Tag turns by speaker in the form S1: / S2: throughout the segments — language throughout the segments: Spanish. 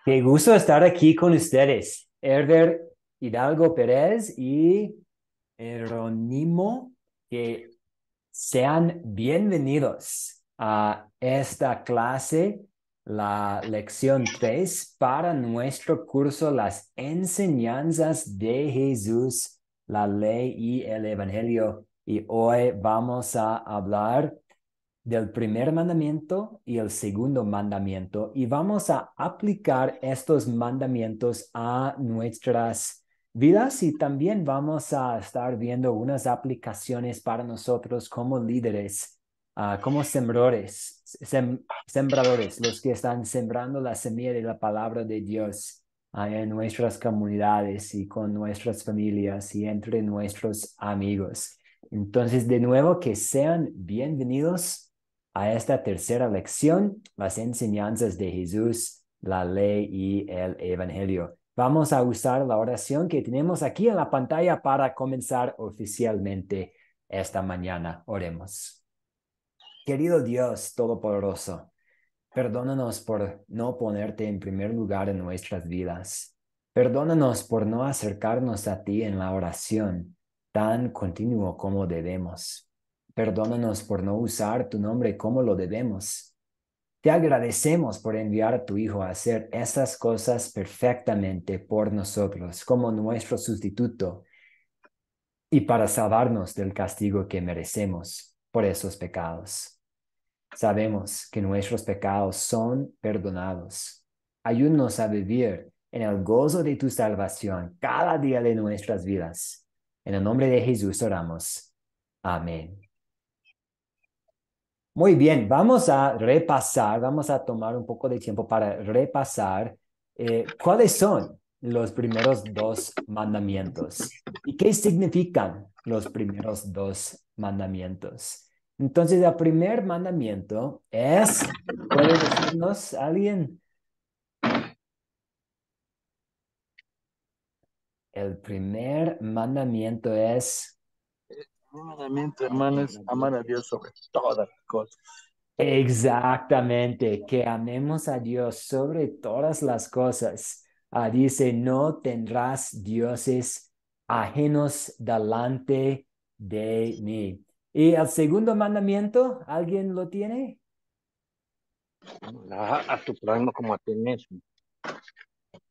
S1: Qué gusto estar aquí con ustedes, Herder Hidalgo Pérez y Jerónimo, que sean bienvenidos a esta clase, la lección 3 para nuestro curso Las enseñanzas de Jesús, la ley y el evangelio. Y hoy vamos a hablar del primer mandamiento y el segundo mandamiento y vamos a aplicar estos mandamientos a nuestras vidas y también vamos a estar viendo unas aplicaciones para nosotros como líderes, como sembradores, los que están sembrando la semilla de la palabra de Dios en nuestras comunidades y con nuestras familias y entre nuestros amigos. Entonces, de nuevo, que sean bienvenidos a esta tercera lección, las enseñanzas de Jesús, la ley y el evangelio. Vamos a usar la oración que tenemos aquí en la pantalla para comenzar oficialmente esta mañana. Oremos. Querido Dios Todopoderoso, perdónanos por no ponerte en primer lugar en nuestras vidas. Perdónanos por no acercarnos a ti en la oración tan continuo como debemos. Perdónanos por no usar tu nombre como lo debemos. Te agradecemos por enviar a tu Hijo a hacer esas cosas perfectamente por nosotros como nuestro sustituto y para salvarnos del castigo que merecemos por esos pecados. Sabemos que nuestros pecados son perdonados. Ayúdanos a vivir en el gozo de tu salvación cada día de nuestras vidas. En el nombre de Jesús oramos. Amén. Muy bien, vamos a repasar, vamos a tomar un poco de tiempo para repasar cuáles son los primeros dos mandamientos y qué significan los primeros dos mandamientos. Entonces, el primer mandamiento es, ¿puede decirnos alguien? El primer mandamiento es
S2: Mi mandamiento, hermano, es amar a Dios sobre todas las cosas.
S1: exactamente, que amemos a Dios sobre todas las cosas. Dice, no tendrás dioses ajenos delante de mí. Y el segundo mandamiento, ¿alguien lo tiene?
S2: A tu prójimo como a ti mismo.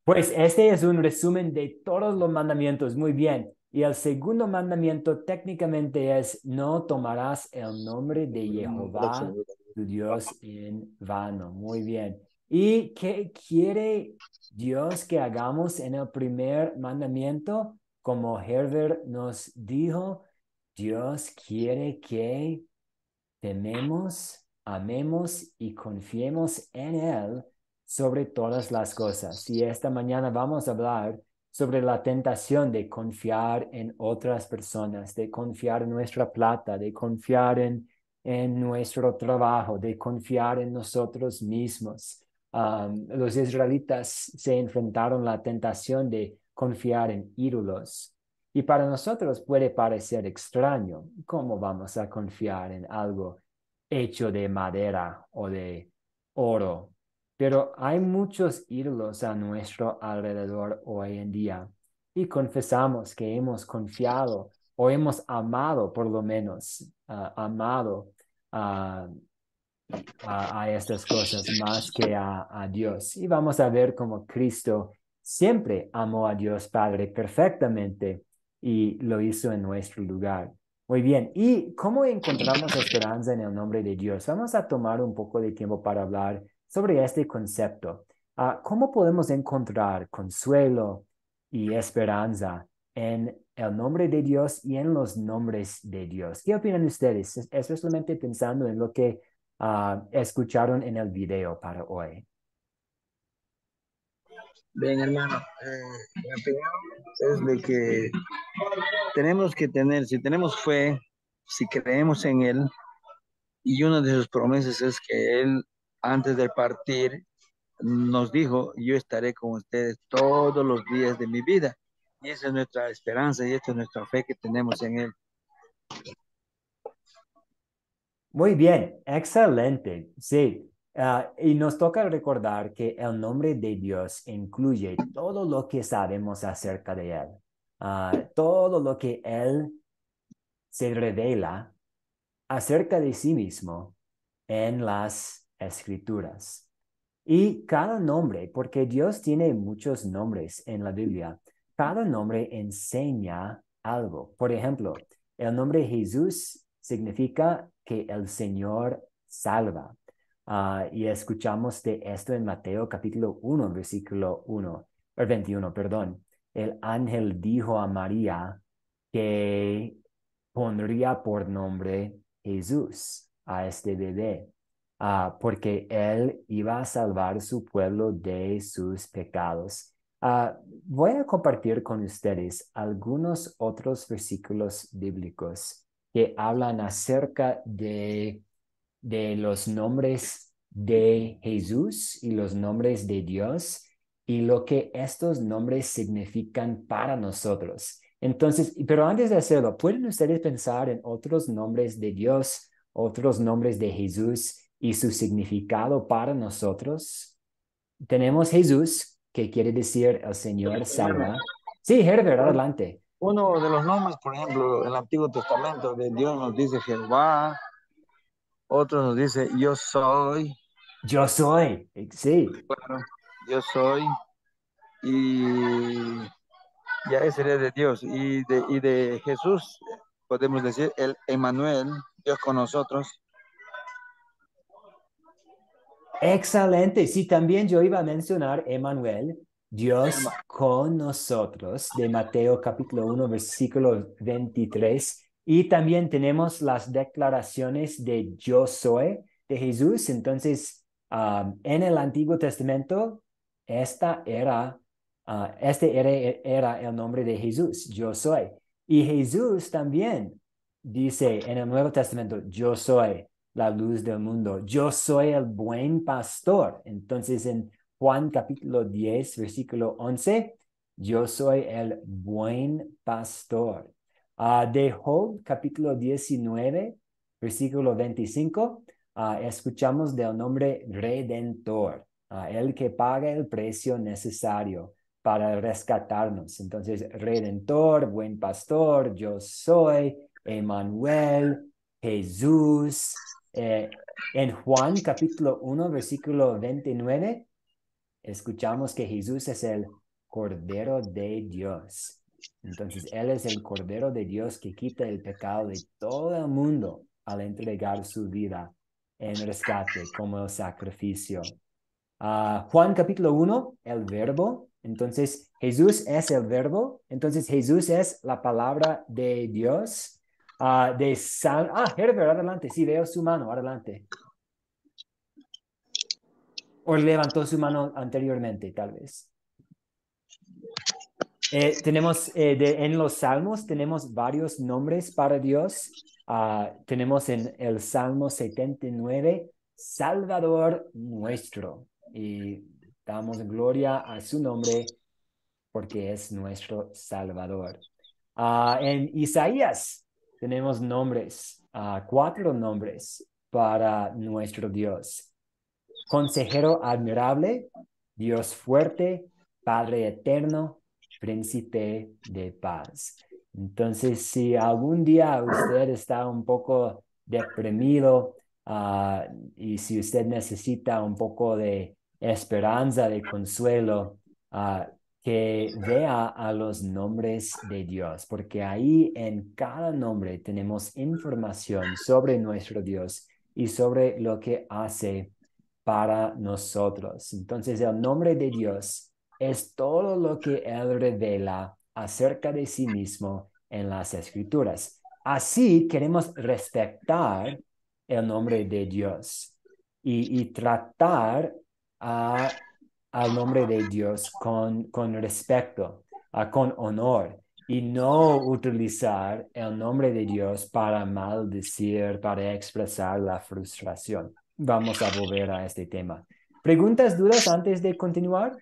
S1: Pues este es un resumen de todos los mandamientos. Muy bien. Y el segundo mandamiento técnicamente es, no tomarás el nombre de Jehová, tu Dios, en vano. Muy bien. ¿Y qué quiere Dios que hagamos en el primer mandamiento? Como Herbert nos dijo, Dios quiere que tememos, amemos y confiemos en Él sobre todas las cosas. Y esta mañana vamos a hablar sobre la tentación de confiar en otras personas, de confiar en nuestra plata, de confiar en nuestro trabajo, de confiar en nosotros mismos. Los israelitas se enfrentaron a la tentación de confiar en ídolos. Y para nosotros puede parecer extraño. ¿Cómo vamos a confiar en algo hecho de madera o de oro? Pero hay muchos ídolos a nuestro alrededor hoy en día y confesamos que hemos confiado o hemos amado, por lo menos, amado a a estas cosas más que a Dios. Y vamos a ver cómo Cristo siempre amó a Dios Padre perfectamente y lo hizo en nuestro lugar. Muy bien, ¿y cómo encontramos esperanza en el nombre de Dios? Vamos a tomar un poco de tiempo para hablar sobre este concepto. ¿Cómo podemos encontrar consuelo y esperanza en el nombre de Dios y en los nombres de Dios? ¿Qué opinan ustedes? Especialmente pensando en lo que escucharon en el video para hoy.
S2: Bien, hermano, mi opinión es de que tenemos que tener, si tenemos fe, si creemos en Él, y una de sus promesas es que Él, antes de partir, nos dijo, yo estaré con ustedes todos los días de mi vida. Y esa es nuestra esperanza y esta es nuestra fe que tenemos en Él.
S1: Muy bien, excelente. Sí, Y nos toca recordar que el nombre de Dios incluye todo lo que sabemos acerca de Él, todo lo que Él se revela acerca de sí mismo en las escrituras. Y cada nombre, porque Dios tiene muchos nombres en la Biblia, cada nombre enseña algo. Por ejemplo, el nombre Jesús significa que el Señor salva. Y escuchamos de esto en Mateo capítulo 1, versículo 21, perdón. El ángel dijo a María que pondría por nombre Jesús a este bebé, porque él iba a salvar su pueblo de sus pecados. Voy a compartir con ustedes algunos otros versículos bíblicos que hablan acerca de los nombres de Jesús y los nombres de Dios y lo que estos nombres significan para nosotros. Entonces, pero antes de hacerlo, ¿pueden ustedes pensar en otros nombres de Dios, otros nombres de Jesús y su significado para nosotros? Tenemos Jesús, que quiere decir el Señor
S2: Hermano,
S1: salva. Sí, Herbert, adelante.
S2: uno de los nombres, por ejemplo, en el Antiguo Testamento de Dios nos dice Jehová, otro nos dice yo soy,
S1: Yo soy. Sí,
S2: claro, yo soy, y ya ese sería de Dios. Y de Jesús podemos decir el Emmanuel, Dios con nosotros.
S1: excelente. Sí, también yo iba a mencionar Emmanuel, Dios con nosotros, de Mateo capítulo 1, versículo 23. Y también tenemos las declaraciones de yo soy de Jesús. Entonces, en el Antiguo Testamento, esta era, era el nombre de Jesús, yo soy. Y Jesús también dice en el Nuevo Testamento, yo soy la luz del mundo. Yo soy el buen pastor. Entonces, en Juan capítulo 10, versículo 11, yo soy el buen pastor. De Job capítulo 19, versículo 25, escuchamos del nombre Redentor, el que paga el precio necesario para rescatarnos. Entonces, Redentor, buen pastor, yo soy, Emmanuel, Jesús. En Juan capítulo 1, versículo 29, escuchamos que Jesús es el Cordero de Dios. Entonces, Él es el Cordero de Dios que quita el pecado de todo el mundo al entregar su vida en rescate como el sacrificio. Juan capítulo 1, el verbo. Entonces, Jesús es el verbo. Entonces, Jesús es la palabra de Dios. Herbert, adelante. Sí, veo su mano, adelante. O levantó su mano anteriormente, tal vez. Tenemos en los salmos, tenemos varios nombres para Dios. Tenemos en el Salmo 79, Salvador nuestro. Y damos gloria a su nombre porque es nuestro Salvador. En Isaías tenemos nombres, 4 nombres para nuestro Dios. Consejero admirable, Dios fuerte, Padre eterno, príncipe de paz. Entonces, si algún día usted está un poco deprimido, y si usted necesita un poco de esperanza, de consuelo, que vea a los nombres de Dios, porque ahí en cada nombre tenemos información sobre nuestro Dios y sobre lo que hace para nosotros. Entonces, el nombre de Dios es todo lo que Él revela acerca de sí mismo en las Escrituras. Así queremos respetar el nombre de Dios y tratar al nombre de Dios con respeto, con honor, y no utilizar el nombre de Dios para maldecir, para expresar la frustración. Vamos a volver a este tema. ¿Preguntas, dudas antes de continuar?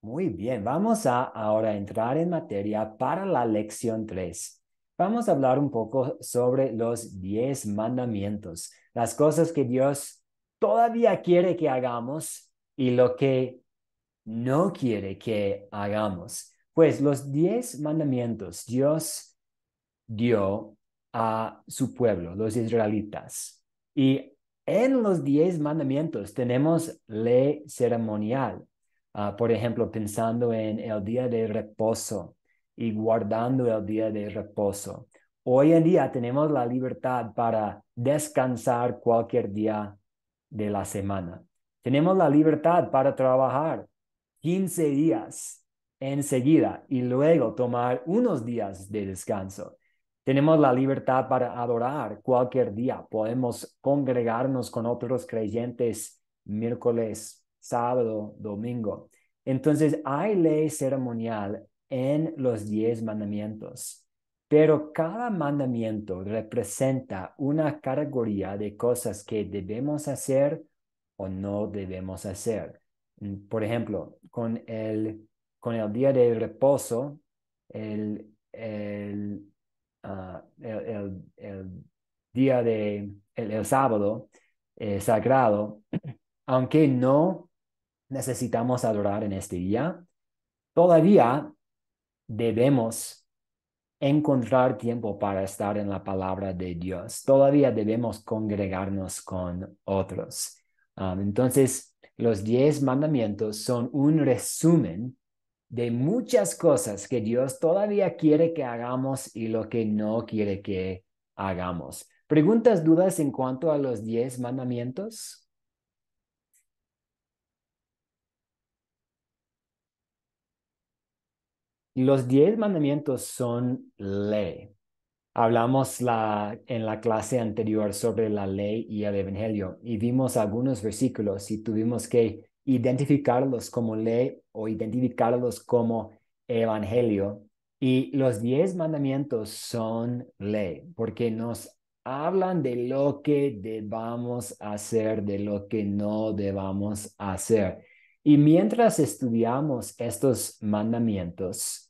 S1: Muy bien, vamos a ahora entrar en materia para la lección 3. vamos a hablar un poco sobre los 10 mandamientos, las cosas que Dios todavía quiere que hagamos y lo que no quiere que hagamos. Pues los 10 mandamientos Dios dio a su pueblo, los israelitas. Y en los 10 mandamientos tenemos ley ceremonial. Por ejemplo, pensando en el día de reposo y guardando el día de reposo. Hoy en día tenemos la libertad para descansar cualquier día de la semana. Tenemos la libertad para trabajar 15 días enseguida y luego tomar unos días de descanso. Tenemos la libertad para adorar cualquier día. Podemos congregarnos con otros creyentes miércoles, sábado, domingo. Entonces, hay ley ceremonial en los 10 mandamientos, pero cada mandamiento representa una categoría de cosas que debemos hacer o no debemos hacer. Por ejemplo, con el día de reposo, el día el sábado sagrado, aunque no necesitamos adorar en este día, todavía debemos encontrar tiempo para estar en la palabra de Dios. Todavía debemos congregarnos con otros. Entonces, los 10 mandamientos son un resumen de muchas cosas que Dios todavía quiere que hagamos y lo que no quiere que hagamos. ¿Preguntas, dudas en cuanto a los 10 mandamientos? Los 10 mandamientos son ley. Hablamos en la clase anterior sobre la ley y el evangelio y vimos algunos versículos y tuvimos que identificarlos como ley o identificarlos como evangelio. Y los 10 mandamientos son ley porque nos hablan de lo que debamos hacer, de lo que no debamos hacer. Y mientras estudiamos estos mandamientos,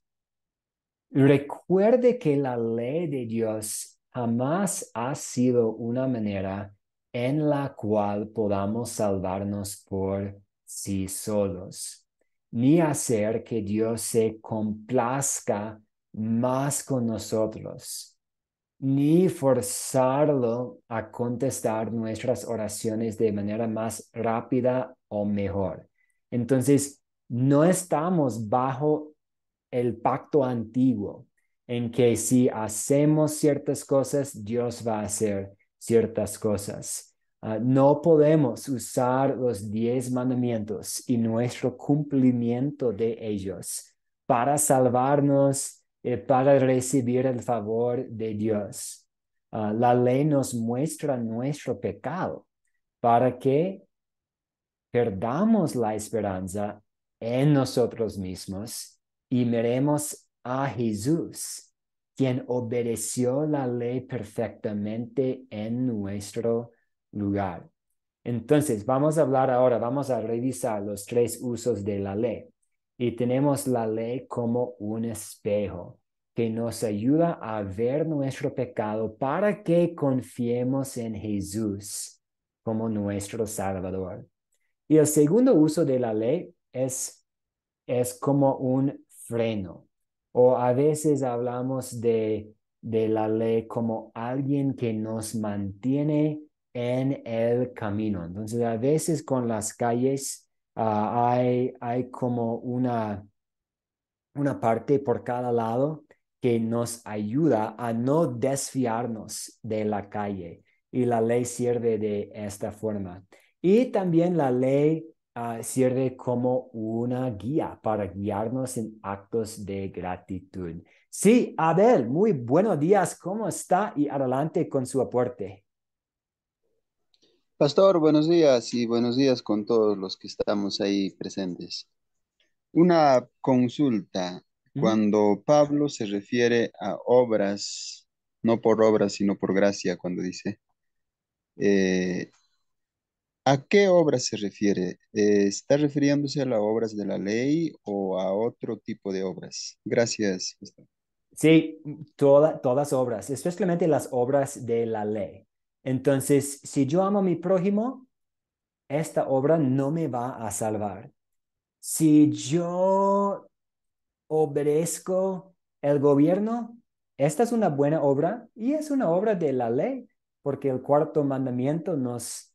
S1: recuerde que la ley de Dios jamás ha sido una manera en la cual podamos salvarnos por sí solos, ni hacer que Dios se complazca más con nosotros, ni forzarlo a contestar nuestras oraciones de manera más rápida o mejor. Entonces, no estamos bajo el pacto antiguo, en que si hacemos ciertas cosas, Dios va a hacer ciertas cosas. No podemos usar los 10 mandamientos y nuestro cumplimiento de ellos para salvarnos, para recibir el favor de Dios. La ley nos muestra nuestro pecado para que perdamos la esperanza en nosotros mismos y miremos a Jesús, quien obedeció la ley perfectamente en nuestro lugar. Entonces, vamos a hablar ahora, vamos a revisar los 3 usos de la ley. Y tenemos la ley como un espejo que nos ayuda a ver nuestro pecado para que confiemos en Jesús como nuestro Salvador. Y el segundo uso de la ley es como un freno. O a veces hablamos de la ley como alguien que nos mantiene en el camino. Entonces, a veces con las calles hay como una parte por cada lado que nos ayuda a no desfiarnos de la calle. Y la ley sirve de esta forma. Y también la ley sirve como una guía para guiarnos en actos de gratitud. Sí, Abel, muy buenos días. ¿Cómo está? Y adelante con su aporte.
S3: Pastor, buenos días y buenos días con todos los que estamos ahí presentes. Una consulta.
S1: Ujú.
S3: Cuando Pablo se refiere a obras, no por obras, sino por gracia, cuando dice, eh, ¿a qué obras se refiere? ¿Está refiriéndose a las obras de la ley o a otro tipo de obras? Gracias, pastor.
S1: Sí, todas obras, especialmente las obras de la ley. Entonces, si yo amo a mi prójimo, esta obra no me va a salvar. Si yo obedezco el gobierno, esta es una buena obra y es una obra de la ley, porque el cuarto mandamiento nos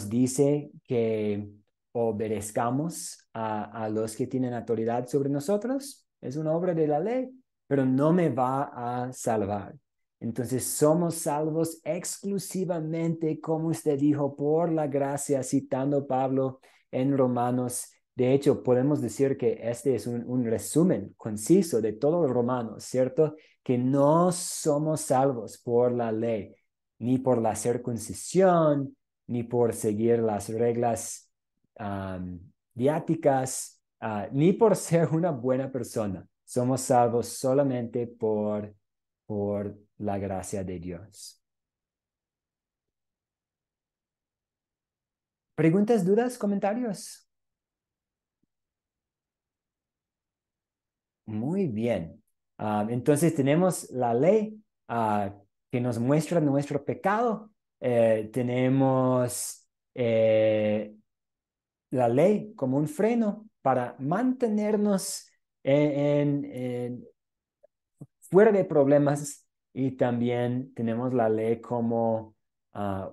S1: dice que obedezcamos a los que tienen autoridad sobre nosotros. Es una obra de la ley, pero no me va a salvar. Entonces somos salvos exclusivamente, como usted dijo, por la gracia, citando Pablo en Romanos. De hecho, podemos decir que este es un resumen conciso de todos los romanos, ¿cierto? Que no somos salvos por la ley, ni por la circuncisión, ni por seguir las reglas diáticas, ni por ser una buena persona. Somos salvos solamente por la gracia de Dios. ¿Preguntas, dudas, comentarios? Muy bien. Entonces tenemos la ley que nos muestra nuestro pecado. Tenemos la ley como un freno para mantenernos fuera de problemas, y también tenemos la ley como ah,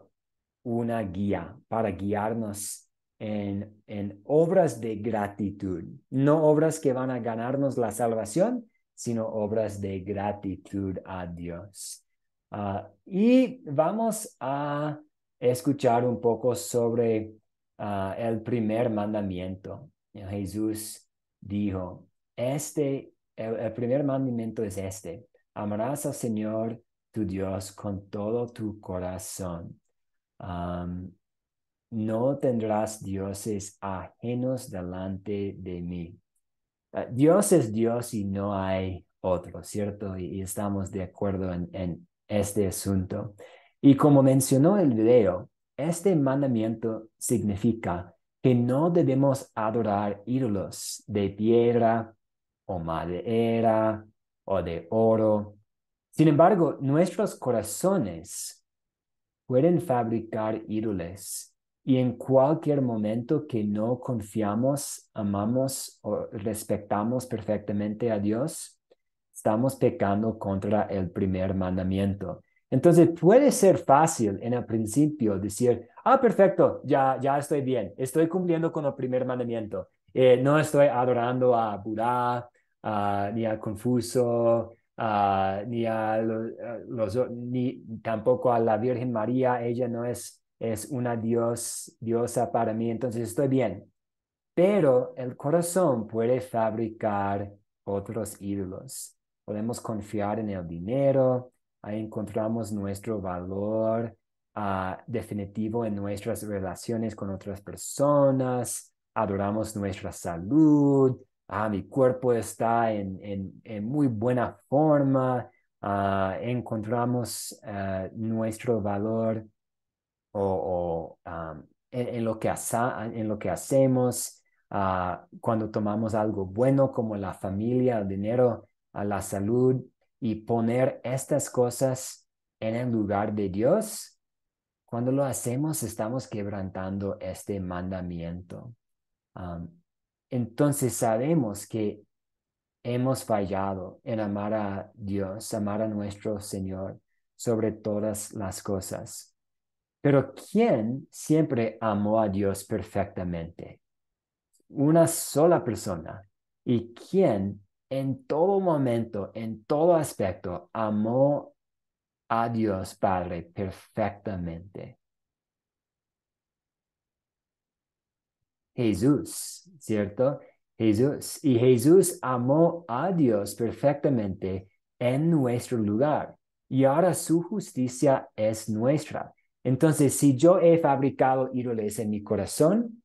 S1: una guía para guiarnos en obras de gratitud, no obras que van a ganarnos la salvación, sino obras de gratitud a Dios. Y vamos a escuchar un poco sobre el primer mandamiento. Jesús dijo, el primer mandamiento es este: amarás al Señor tu Dios con todo tu corazón. Um, no tendrás dioses ajenos delante de mí. Dios es Dios y no hay otro, ¿cierto? Y estamos de acuerdo en este asunto. Y como mencionó el video, este mandamiento significa que no debemos adorar ídolos de piedra o madera o de oro. Sin embargo, nuestros corazones pueden fabricar ídolos, y en cualquier momento que no confiamos, amamos o respetamos perfectamente a Dios, estamos pecando contra el primer mandamiento. Entonces puede ser fácil en el principio decir, perfecto, ya estoy bien, estoy cumpliendo con el primer mandamiento. No estoy adorando a Buda, ni a Confucio, ni tampoco a la Virgen María. Ella no es una diosa para mí, entonces estoy bien. Pero el corazón puede fabricar otros ídolos. Podemos confiar en el dinero, ahí encontramos nuestro valor definitivo en nuestras relaciones con otras personas, adoramos nuestra salud. Mi cuerpo está en muy buena forma. Encontramos nuestro valor en lo que hacemos, cuando tomamos algo bueno como la familia, el dinero, la salud, y poner estas cosas en el lugar de Dios. Cuando lo hacemos, estamos quebrantando este mandamiento. Um, entonces sabemos que hemos fallado en amar a Dios, amar a nuestro Señor sobre todas las cosas. Pero ¿quién siempre amó a Dios perfectamente? Una sola persona. ¿Y quién en todo momento, en todo aspecto, amó a Dios Padre perfectamente? Jesús, ¿cierto? Jesús. Y Jesús amó a Dios perfectamente en nuestro lugar. Y ahora su justicia es nuestra. Entonces, si yo he fabricado ídolos en mi corazón,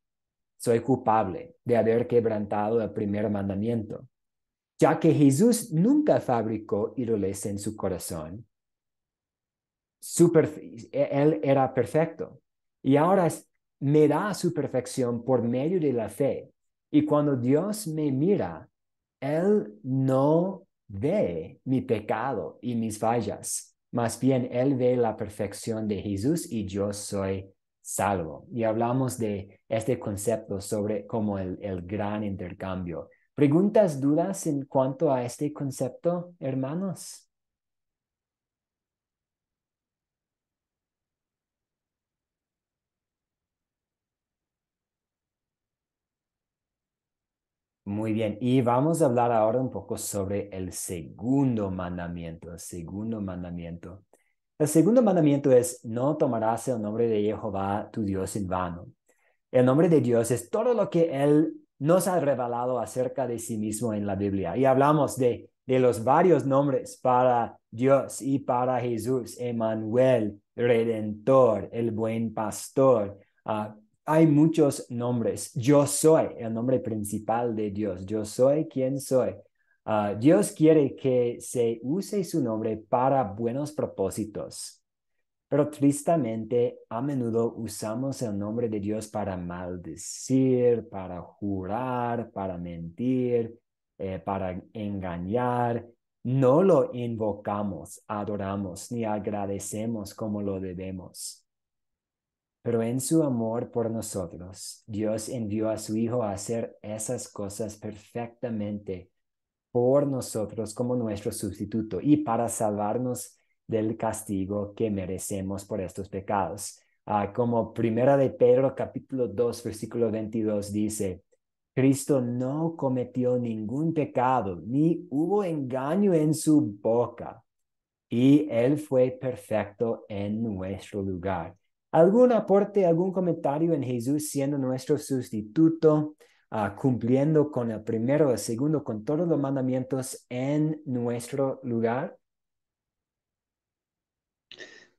S1: soy culpable de haber quebrantado el primer mandamiento. Ya que Jesús nunca fabricó ídolos en su corazón, él era perfecto. Y ahora me da su perfección por medio de la fe. Y cuando Dios me mira, Él no ve mi pecado y mis fallas. Más bien, Él ve la perfección de Jesús y yo soy salvo. Y hablamos de este concepto sobre como el gran intercambio. ¿Preguntas, dudas en cuanto a este concepto, hermanos? Muy bien, y vamos a hablar ahora un poco sobre el segundo mandamiento, el segundo mandamiento. El segundo mandamiento es, no tomarás el nombre de Jehová tu Dios en vano. El nombre de Dios es todo lo que Él nos ha revelado acerca de sí mismo en la Biblia. Y hablamos de los varios nombres para Dios y para Jesús, Emmanuel, Redentor, el buen pastor. Hay muchos nombres. Yo soy el nombre principal de Dios. Yo soy quien soy. Dios quiere que se use su nombre para buenos propósitos. Pero tristemente, a menudo usamos el nombre de Dios para maldecir, para jurar, para mentir, para engañar. No lo invocamos, adoramos, ni agradecemos como lo debemos. Pero en su amor por nosotros, Dios envió a su Hijo a hacer esas cosas perfectamente por nosotros como nuestro sustituto y para salvarnos del castigo que merecemos por estos pecados. Como primera de Pedro capítulo 2 versículo 22 dice, Cristo no cometió ningún pecado, ni hubo engaño en su boca, y Él fue perfecto en nuestro lugar. ¿Algún aporte, algún comentario en Jesús siendo nuestro sustituto? Cumpliendo con el primero, el segundo, con todos los mandamientos en nuestro lugar?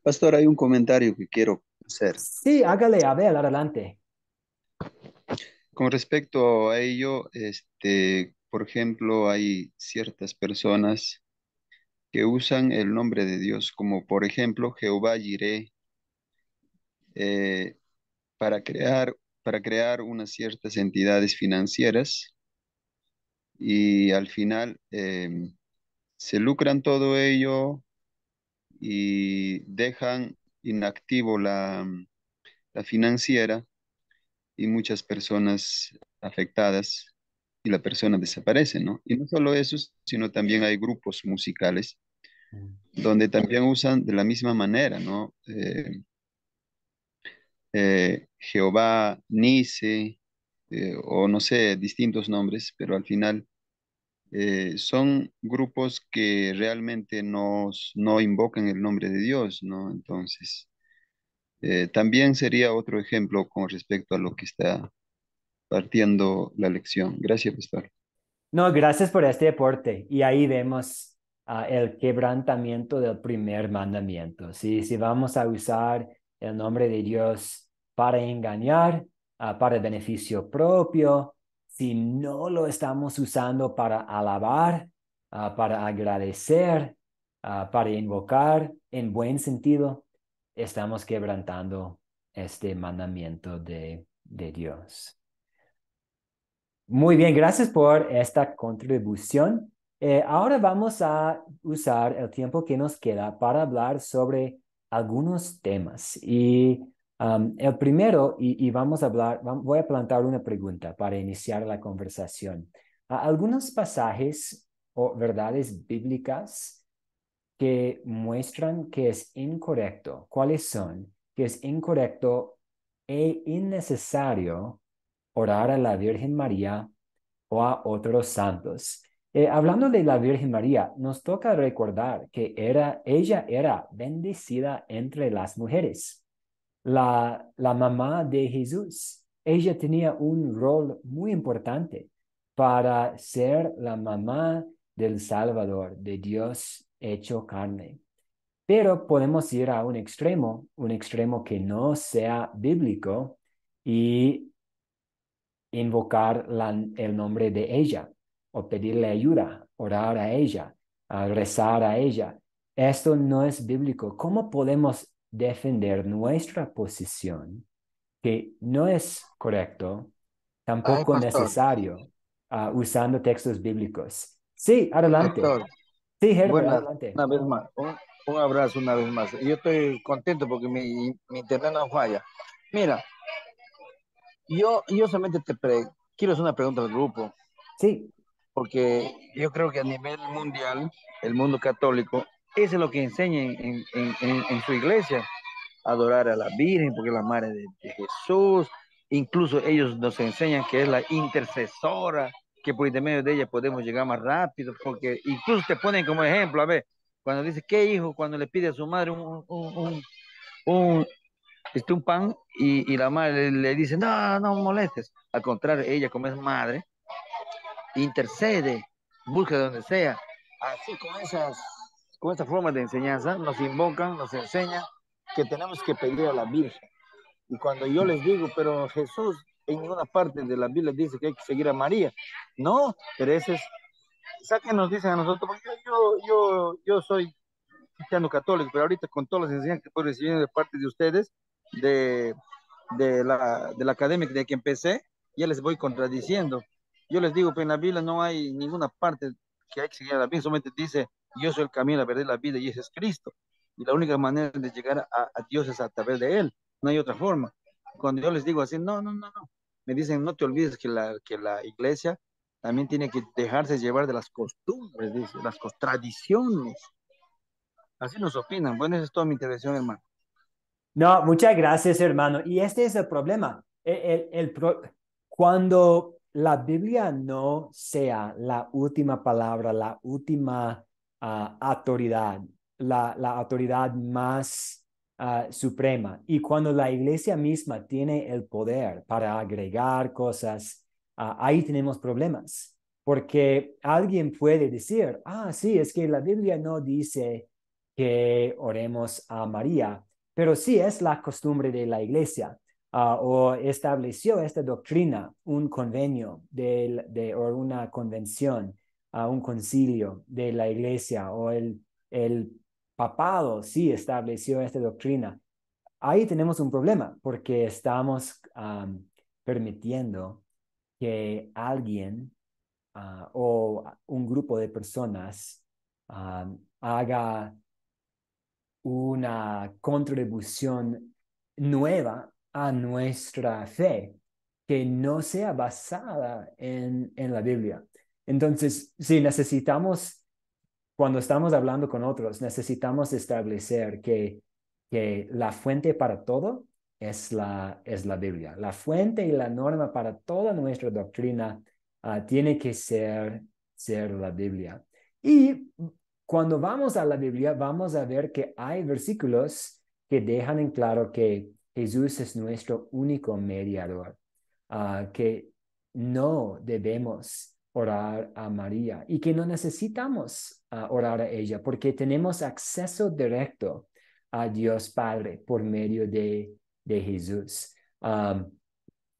S3: Pastor, hay un comentario que quiero hacer.
S1: Sí, hágale, a ver, adelante.
S3: Con respecto a ello, por ejemplo, hay ciertas personas que usan el nombre de Dios, como por ejemplo Jehová Jireh, eh, para crear unas ciertas entidades financieras y al final se lucran todo ello y dejan inactivo la financiera y muchas personas afectadas y la persona desaparece, ¿no? Y no solo eso, sino también hay grupos musicales donde también usan de la misma manera, ¿no? Jehová, Nise, o no sé, distintos nombres, pero al final son grupos que realmente no invocan el nombre de Dios, ¿no? Entonces, también sería otro ejemplo con respecto a lo que está partiendo la lección. Gracias, pastor.
S1: No, gracias por este aporte. Y ahí vemos el quebrantamiento del primer mandamiento. ¿Sí? Si vamos a usar el nombre de Dios para engañar, para beneficio propio, si no lo estamos usando para alabar, para agradecer, para invocar en buen sentido, estamos quebrantando este mandamiento de Dios. Muy bien, gracias por esta contribución. Ahora vamos a usar el tiempo que nos queda para hablar sobre algunos temas. Y el primero, y vamos a hablar, voy a plantar una pregunta para iniciar la conversación. Algunos pasajes o verdades bíblicas que muestran que es incorrecto. ¿Cuáles son? Que es incorrecto e innecesario orar a la Virgen María o a otros santos. Hablando de la Virgen María, nos toca recordar que ella era bendecida entre las mujeres, la mamá de Jesús. Ella tenía un rol muy importante para ser la mamá del Salvador, de Dios hecho carne. Pero podemos ir a un extremo que no sea bíblico y invocar el nombre de ella o pedirle ayuda, orar a ella, rezar a ella. Esto no es bíblico. ¿Cómo podemos defender nuestra posición que no es correcto,
S2: Ay,
S1: tampoco
S2: pastor.
S1: necesario, usando textos bíblicos? Sí, adelante.
S2: Pastor,
S1: Sí, Herbert,
S2: buenas,
S1: adelante.
S2: una vez más. Un abrazo una vez más. Yo estoy contento porque mi internet no falla. Mira, yo solamente quiero hacer una pregunta al grupo,
S1: Sí,
S2: porque yo creo que a nivel mundial, el mundo católico, eso es lo que enseña en su iglesia, adorar a la Virgen, porque es la madre de Jesús. Incluso ellos nos enseñan que es la intercesora, que por intermedio de ella podemos llegar más rápido, porque incluso te ponen como ejemplo, a ver, cuando dice, ¿qué hijo? Cuando le pide a su madre un, un pan y la madre le dice, no, no molestes. Al contrario, ella como es madre, intercede, busca de donde sea. Así con esas formas de enseñanza nos invocan, nos enseñan que tenemos que pedir a la Virgen. Y cuando yo les digo, pero Jesús en ninguna parte de la Biblia dice que hay que seguir a María. No, pero ese es, ¿sabes qué nos dicen a nosotros? Porque yo soy cristiano católico, pero ahorita con todas las enseñanzas que estoy recibiendo de parte de ustedes, de, de la academia de que empecé, ya les voy contradiciendo. Yo les digo, pero en la Biblia no hay ninguna parte que hay que seguir a la Biblia, solamente dice, yo soy el camino, la verdad y la vida, y ese es Cristo. Y la única manera de llegar a Dios es a través de Él, no hay otra forma. Cuando yo les digo así, no, no, no, no, me dicen, no te olvides que la iglesia también tiene que dejarse llevar de las costumbres, dice, las tradiciones. Así nos opinan. Bueno, esa es toda mi intervención, hermano.
S1: no, muchas gracias, hermano. Y este es el problema. Cuando la Biblia no sea la última palabra, la última autoridad, la autoridad más suprema, y cuando la iglesia misma tiene el poder para agregar cosas, ahí tenemos problemas. Porque alguien puede decir, sí, es que la Biblia no dice que oremos a María, pero sí es la costumbre de la iglesia, o estableció esta doctrina, un convenio o una convención, un concilio de la iglesia, o el papado sí estableció esta doctrina. Ahí tenemos un problema porque estamos permitiendo que alguien o un grupo de personas haga una contribución nueva a nuestra fe que no sea basada en la Biblia. Entonces, sí, cuando estamos hablando con otros, necesitamos establecer que la fuente para todo es la Biblia. La fuente y la norma para toda nuestra doctrina tiene que ser la Biblia. Y cuando vamos a la Biblia, vamos a ver que hay versículos que dejan en claro que Jesús es nuestro único mediador, que no debemos orar a María y que no necesitamos orar a ella porque tenemos acceso directo a Dios Padre por medio de Jesús.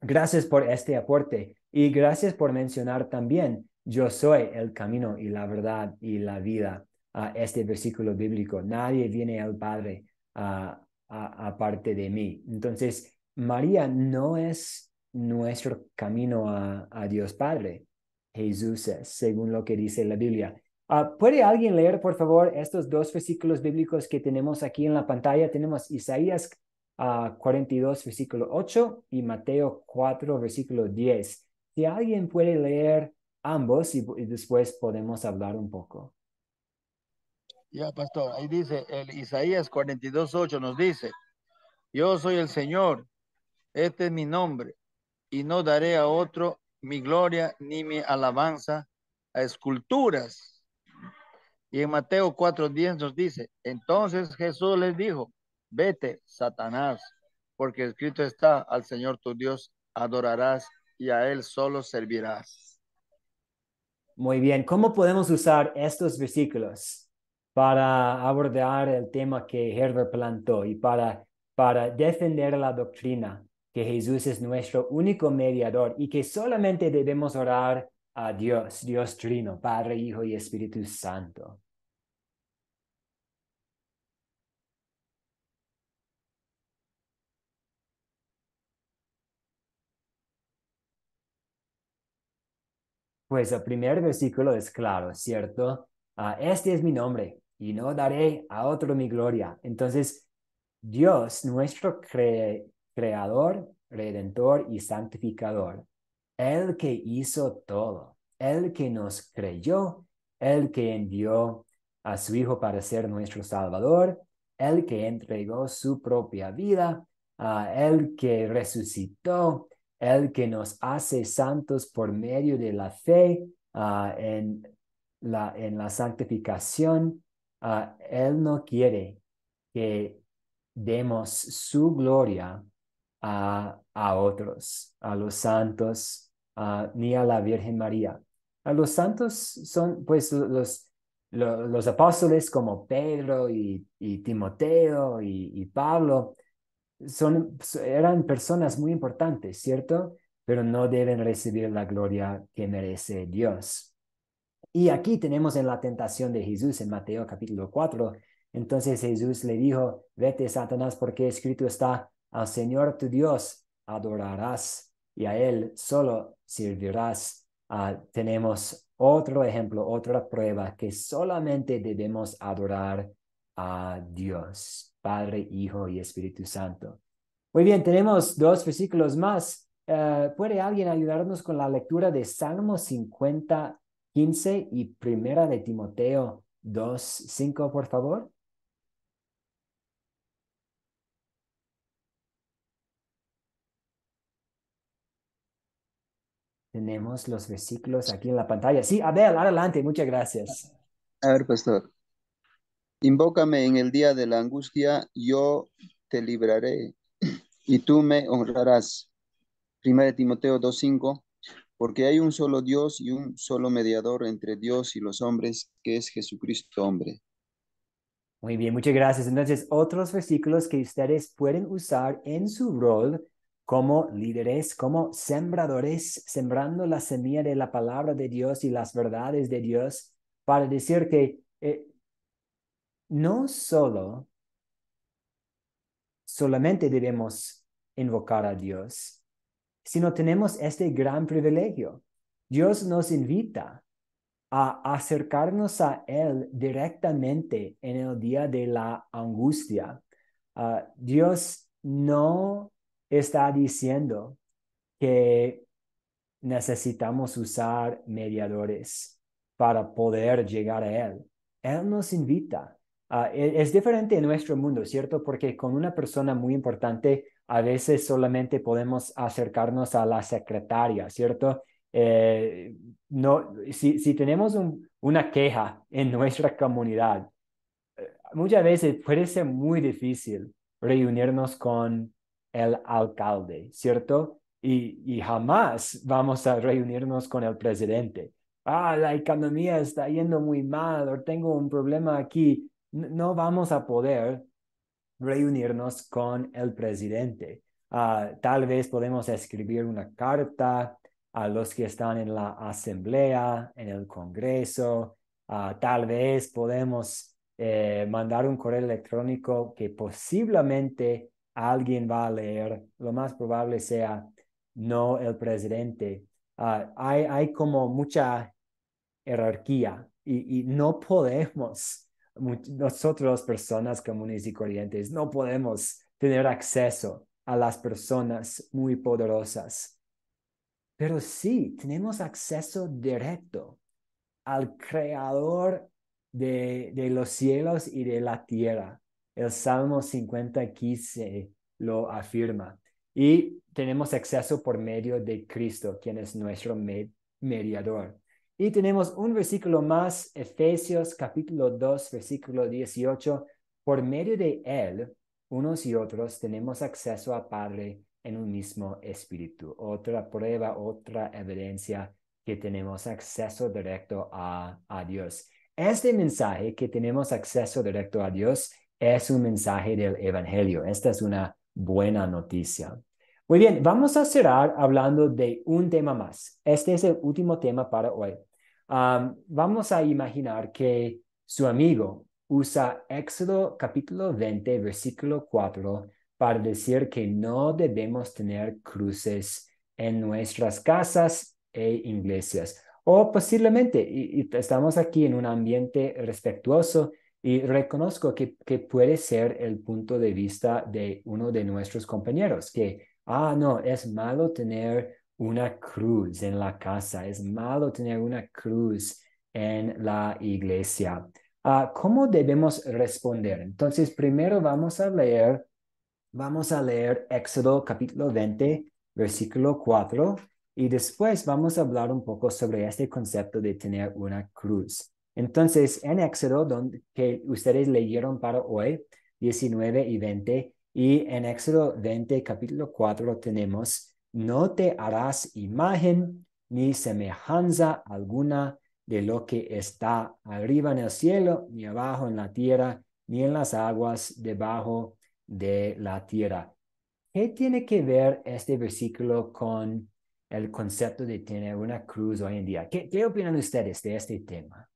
S1: Gracias por este aporte y gracias por mencionar también, yo soy el camino y la verdad y la vida. Este versículo bíblico, nadie viene al Padre aparte de mí. Entonces, María no es nuestro camino a Dios Padre. Jesús es, según lo que dice la Biblia. ¿Puede alguien leer, por favor, estos dos versículos bíblicos que tenemos aquí en la pantalla? Tenemos Isaías 42, versículo 8 y Mateo 4, versículo 10. Si alguien puede leer ambos y después podemos hablar un poco.
S2: Ya, pastor, ahí dice, el Isaías 42:8 nos dice, yo soy el Señor, este es mi nombre, y no daré a otro mi gloria ni mi alabanza a esculturas. Y en Mateo 4:10 nos dice, entonces Jesús les dijo, vete, Satanás, porque escrito está, al Señor tu Dios adorarás y a Él solo servirás.
S1: Muy bien, ¿cómo podemos usar estos versículos para abordar el tema que Herbert plantó y para defender la doctrina que Jesús es nuestro único mediador y que solamente debemos orar a Dios, Dios Trino, Padre, Hijo y Espíritu Santo? pues el primer versículo es claro, ¿cierto? Este es mi nombre y no daré a otro mi gloria. Entonces, Dios, nuestro creador, redentor y santificador, el que hizo todo, el que nos creyó, el que envió a su Hijo para ser nuestro Salvador, el que entregó su propia vida, el que resucitó, el que nos hace santos por medio de la fe en la santificación. Él no quiere que demos su gloria a otros, a los santos, ni a la Virgen María. A los santos son pues los apóstoles como Pedro y Timoteo y Pablo, eran personas muy importantes, ¿cierto? Pero no deben recibir la gloria que merece Dios. Y aquí tenemos en la tentación de Jesús en Mateo capítulo 4. Entonces Jesús le dijo, vete, Satanás, porque escrito está, al Señor tu Dios adorarás y a Él solo servirás. Tenemos otro ejemplo, otra prueba que solamente debemos adorar a Dios, Padre, Hijo y Espíritu Santo. Muy bien, tenemos dos versículos más. ¿Puede alguien ayudarnos con la lectura de Salmo 50:15 y Primera de Timoteo 2:5, por favor? Tenemos los versículos aquí en la pantalla. Sí, Abel, adelante, muchas gracias.
S3: A ver, pastor. Invócame en el día de la angustia, yo te libraré y tú me honrarás. Primera de Timoteo 2:5, porque hay un solo Dios y un solo mediador entre Dios y los hombres, que es Jesucristo hombre.
S1: Muy bien, muchas gracias. Entonces, otros versículos que ustedes pueden usar en su rol como líderes, como sembradores, sembrando la semilla de la palabra de Dios y las verdades de Dios, para decir que no solamente debemos invocar a Dios, sino tenemos este gran privilegio. Dios nos invita a acercarnos a Él directamente en el día de la angustia. Dios no está diciendo que necesitamos usar mediadores para poder llegar a Él. Él nos invita. Es diferente en nuestro mundo, ¿cierto? Porque con una persona muy importante, a veces solamente podemos acercarnos a la secretaria, ¿cierto? No, si tenemos una queja en nuestra comunidad, muchas veces puede ser muy difícil reunirnos con el alcalde, ¿cierto? Y jamás vamos a reunirnos con el presidente. La economía está yendo muy mal o tengo un problema aquí. No vamos a poder reunirnos con el presidente. Tal vez podemos escribir una carta a los que están en la asamblea, en el Congreso. Tal vez podemos mandar un correo electrónico que posiblemente alguien va a leer. Lo más probable sea no el presidente. Hay como mucha jerarquía y no podemos, nosotros personas comunes y corrientes, no podemos tener acceso a las personas muy poderosas, pero sí tenemos acceso directo al creador de los cielos y de la tierra. El Salmo 50:15 lo afirma. Y tenemos acceso por medio de Cristo, quien es nuestro mediador. Y tenemos un versículo más, Efesios capítulo 2, versículo 18. Por medio de él, unos y otros tenemos acceso a Padre en un mismo espíritu. Otra prueba, otra evidencia que tenemos acceso directo a Dios. Este mensaje que tenemos acceso directo a Dios es un mensaje del Evangelio. Esta es una buena noticia. Muy bien, vamos a cerrar hablando de un tema más. Este es el último tema para hoy. Vamos a imaginar que su amigo usa Éxodo capítulo 20, versículo 4, para decir que no debemos tener cruces en nuestras casas e iglesias. O posiblemente, y estamos aquí en un ambiente respetuoso y reconozco que puede ser el punto de vista de uno de nuestros compañeros, que, no, es malo tener una cruz en la casa, es malo tener una cruz en la iglesia. ¿Cómo debemos responder? Entonces, primero vamos a leer Éxodo capítulo 20, versículo 4, y después vamos a hablar un poco sobre este concepto de tener una cruz. Entonces, en Éxodo, que ustedes leyeron para hoy, 19 y 20, y en Éxodo 20, capítulo 4, tenemos, no te harás imagen ni semejanza alguna de lo que está arriba en el cielo, ni abajo en la tierra, ni en las aguas debajo de la tierra. ¿Qué tiene que ver este versículo con el concepto de tener una cruz hoy en día? ¿Qué opinan ustedes de este tema?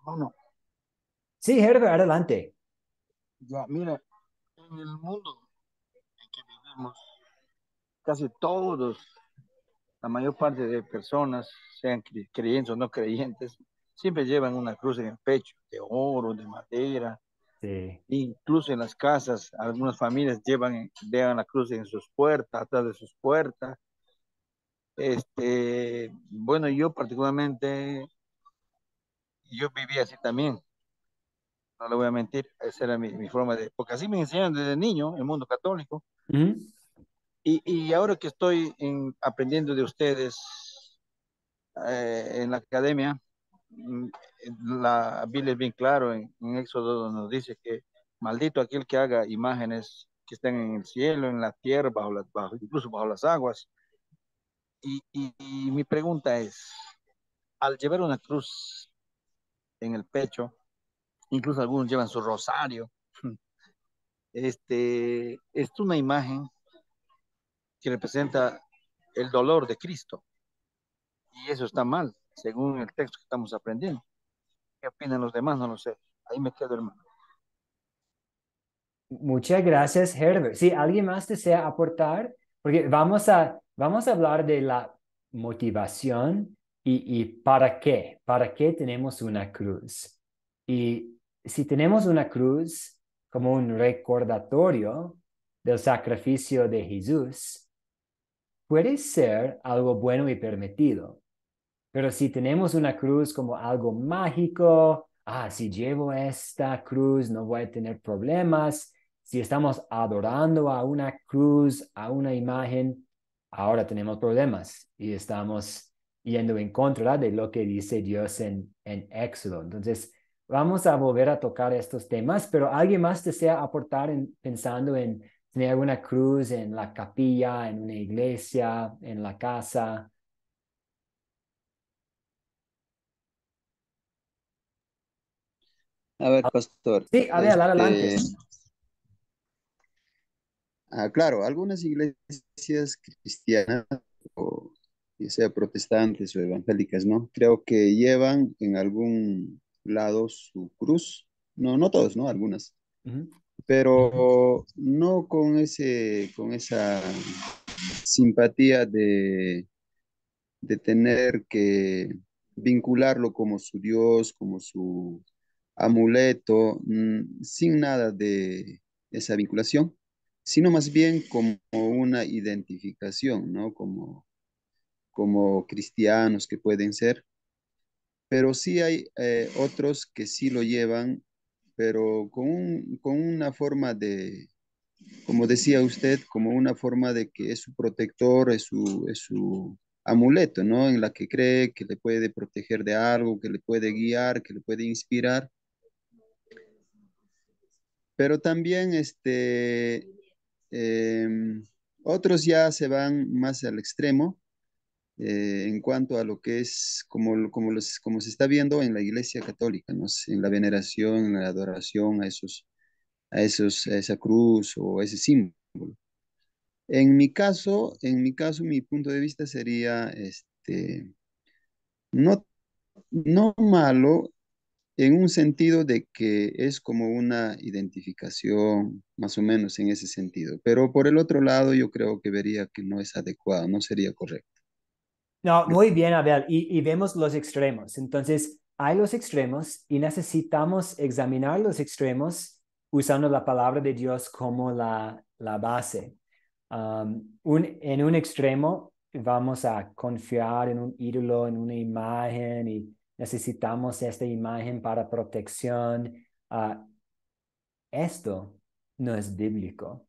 S2: Bueno,
S1: Sí, Herbert, adelante.
S2: ya, mira, en el mundo en que vivimos, casi todos, la mayor parte de personas, sean creyentes o no creyentes, siempre llevan una cruz en el pecho, de oro, de madera.
S1: Sí.
S2: Incluso en las casas, algunas familias llevan la cruz en sus puertas, atrás de sus puertas. Bueno, yo particularmente, yo vivía así también, no le voy a mentir, esa era mi forma porque así me enseñaron desde niño, el mundo católico.
S1: Ujú.
S2: Y ahora que estoy aprendiendo de ustedes en la academia, mm, la Biblia es bien claro en Éxodo donde nos dice que maldito aquel que haga imágenes que estén en el cielo, en la tierra, incluso bajo las aguas. Y mi pregunta es, al llevar una cruz en el pecho, incluso algunos llevan su rosario, es una imagen que representa el dolor de Cristo. Y eso está mal, según el texto que estamos aprendiendo. ¿Qué opinan los demás? No lo sé. Ahí me quedo, hermano.
S1: Muchas gracias, Herbert. Sí, ¿alguien más desea aportar? Porque vamos a hablar de la motivación y para qué tenemos una cruz. Y si tenemos una cruz como un recordatorio del sacrificio de Jesús, puede ser algo bueno y permitido. Pero si tenemos una cruz como algo mágico, si llevo esta cruz no voy a tener problemas. Si estamos adorando a una cruz, a una imagen, ahora tenemos problemas y estamos yendo en contra de lo que dice Dios en Éxodo. Entonces, vamos a volver a tocar estos temas, pero ¿alguien más desea aportar pensando en tener una cruz en la capilla, en una iglesia, en la casa?
S3: A ver, pastor,
S1: Sí, a ver, adelante.
S3: claro, algunas iglesias cristianas, o ya sea protestantes o evangélicas, ¿no? Creo que llevan en algún lado su cruz. No, no todos, ¿no? Algunas.
S1: Ujú.
S3: Pero no con esa simpatía de tener que vincularlo como su Dios, como su amuleto, sin nada de esa vinculación, sino más bien como una identificación, ¿no? Como cristianos que pueden ser, pero sí hay otros que sí lo llevan, pero con una forma de, como decía usted, como una forma de que es su protector, es su amuleto, ¿no? En la que cree que le puede proteger de algo, que le puede guiar, que le puede inspirar. Pero también em, otros ya se van más al extremo en cuanto a lo que es como se está viendo en la Iglesia Católica, ¿no? En la veneración, en la adoración a esa cruz o a ese símbolo. En mi caso, mi punto de vista sería no, no malo, en un sentido de que es como una identificación, más o menos en ese sentido. Pero por el otro lado, yo creo que vería que no es adecuado, no sería correcto.
S1: No, muy bien, Abel. Y vemos los extremos. Entonces, hay los extremos y necesitamos examinar los extremos usando la palabra de Dios como la base. En un extremo vamos a confiar en un ídolo, en una imagen y necesitamos esta imagen para protección. Ah, Esto no es bíblico.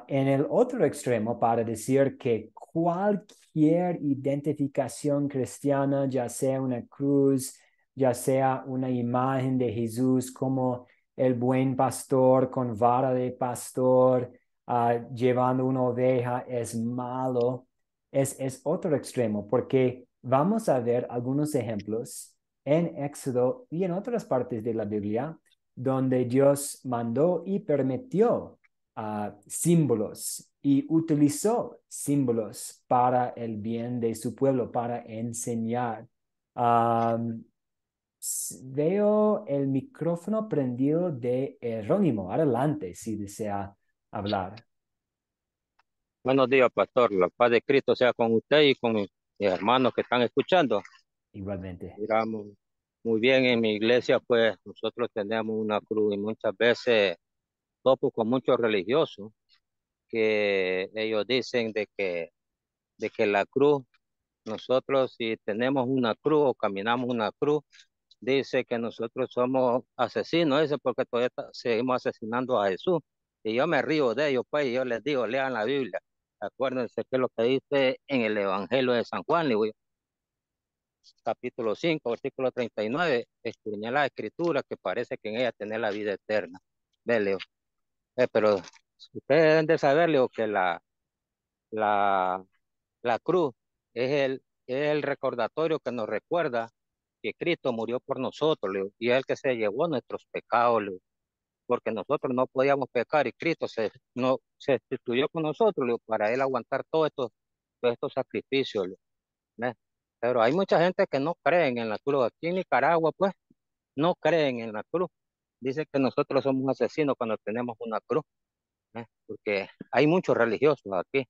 S1: En el otro extremo, para decir que cualquier identificación cristiana, ya sea una cruz, ya sea una imagen de Jesús como el buen pastor con vara de pastor, llevando una oveja, es malo, es otro extremo, porque vamos a ver algunos ejemplos en Éxodo y en otras partes de la Biblia donde Dios mandó y permitió símbolos y utilizó símbolos para el bien de su pueblo, para enseñar. Um, Veo el micrófono prendido de Jerónimo. Adelante, si desea hablar.
S4: Buenos días, pastor. La paz de Cristo sea con usted y con mis hermanos que están escuchando.
S1: Igualmente.
S4: Miramos muy bien en mi iglesia, pues nosotros tenemos una cruz y muchas veces topo con muchos religiosos que ellos dicen de que la cruz, nosotros si tenemos una cruz o caminamos una cruz, dice que nosotros somos asesinos, dice porque todavía seguimos asesinando a Jesús. Y yo me río de ellos, pues, y yo les digo, lean la Biblia. Acuérdense que lo que dice en el Evangelio de San Juan, le digo yo, capítulo 5 versículo 39, escudriñad la escritura que parece que en ella tiene la vida eterna. Ve, Leo. Pero ustedes deben de saber, Leo, que la, la cruz es el recordatorio que nos recuerda que Cristo murió por nosotros, Leo, y es el que se llevó nuestros pecados, Leo, porque nosotros no podíamos pecar y Cristo no, se sustituyó con nosotros, Leo, para él aguantar todos estos sacrificios, Leo, ¿ves? Pero hay mucha gente que no creen en la cruz. Aquí en Nicaragua, pues, no creen en la cruz. Dicen que nosotros somos asesinos cuando tenemos una cruz, ¿ves? Porque hay muchos religiosos aquí.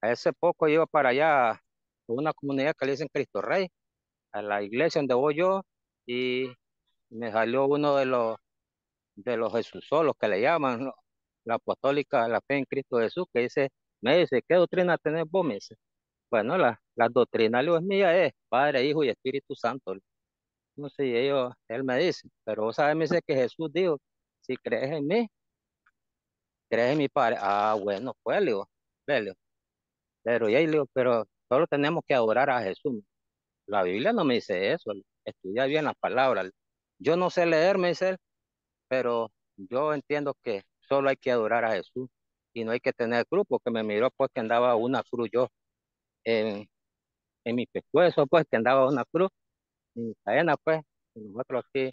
S4: Hace poco iba para allá a una comunidad que le dicen Cristo Rey, a la iglesia donde voy yo, y me salió uno de los Jesusolos que le llaman, ¿no? La apostólica, la fe en Cristo Jesús, que me dice, ¿qué doctrina tenés vos? Me dice, bueno, la doctrina es mía, es Padre, Hijo y Espíritu Santo. No sé, él me dice, pero vos sabes, me dice que Jesús dijo, si crees en mí, crees en mi Padre. Ah, bueno, pues, le digo, ve, le digo, pero ya, le digo, pero solo tenemos que adorar a Jesús. La Biblia no me dice eso, estudia bien las palabras. Yo no sé leer, me dice él, pero yo entiendo que solo hay que adorar a Jesús y no hay que tener cruz, porque me miró pues que andaba una cruz yo en mi pescuezo, pues que andaba una cruz, en mi cadena, pues, y nosotros aquí